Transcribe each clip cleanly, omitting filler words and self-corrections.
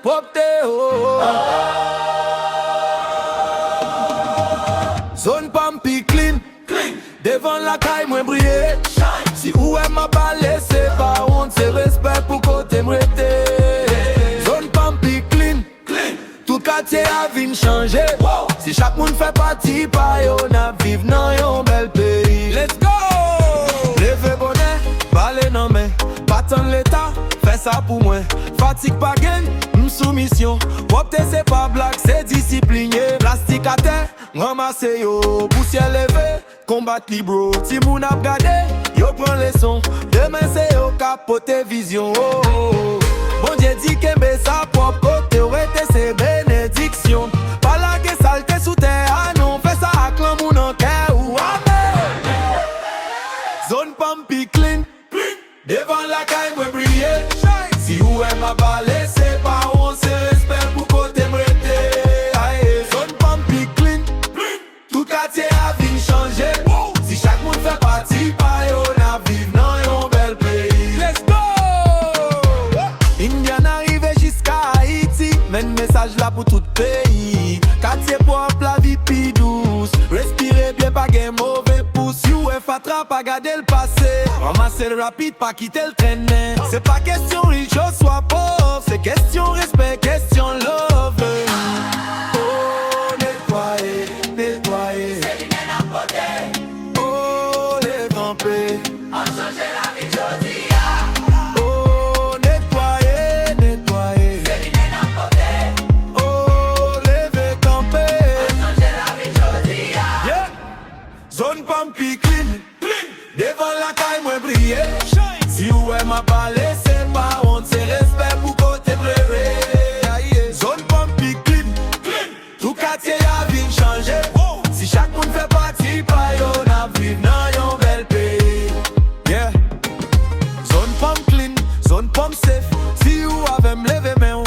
popte oh. Zone Pampi clean, devant la caille moi briller. Si ou est ma balai c'est pas honte, c'est respect pour côté m'rete. Zone Pampi clean, tout quartier a vin changer. Si chaque monde fait partie pa yo na vive nan yon bel pays. Let's go! Leve bonnet, balai nan men, batan l'état, fais ça pour moi. Fatigue pas gain, soumission. Popte c'est pas blague, c'est discipliné. Plastique à terre, ramasse yo. Poussière levée, combattre libro. Si moun ap gade, yo prend les sons. Demain c'est yo capote vision oh, oh. Bon Dieu dit que me sa propre côté, rete c'est bénédiction. Pas la que saleté sous terre, ah non. Fais ça à clan moun en cœur ou amen. Zone Pampi clean, devant la caille moi briller. Si ou est ma balai, c'est pas on se respect pour côté m'rete. Zone Pampi clean, tout quartier a vin changer. Si chaque monde fait partie, pa yo na vive nan yon bel pays. Let's go! Indian arrive jusqu'à Haïti, mène message là pour tout pays. Quartier propre, la vie pi douce. Respirez bien, pas gen mauvais pouce. You est fatra, pas garder le passé. Ramasser le rapide, pas quitter le traîner. C'est pas question riche ou soit pauvre, c'est question respect, question love. Oh, nettoyer, nettoyer. C'est lui même à côté. Oh, les camper. On change la vie jodi. Oh, nettoyer, nettoyer. C'est lui même à côté. Oh, lever camper. On change la vie jodi. Yeah. Zone Pampi clean, devant la caille moi briller. Si ou est ma balai, c'est pas honte, c'est respect pour côté brûlé. Zone Pampi clean, tout quartier a vin changer. Si chaque monde fait partie, pa yo na vive nan yon bel pays. Yeah. Zone Pampi clean, zone Pampi safe. Si ou ave m'leve men,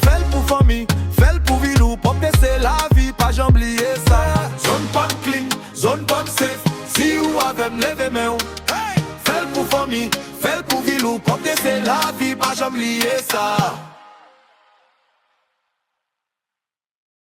fais pour famille, fais pour vilou. Popte c'est la vie, pas j'oublier ça. Zone Pampi clean, zone Pampi safe. Si ou ave m'leve men, fais pour famille, fais pour vilou. Popte c'est la vie, pas j'oublier ça.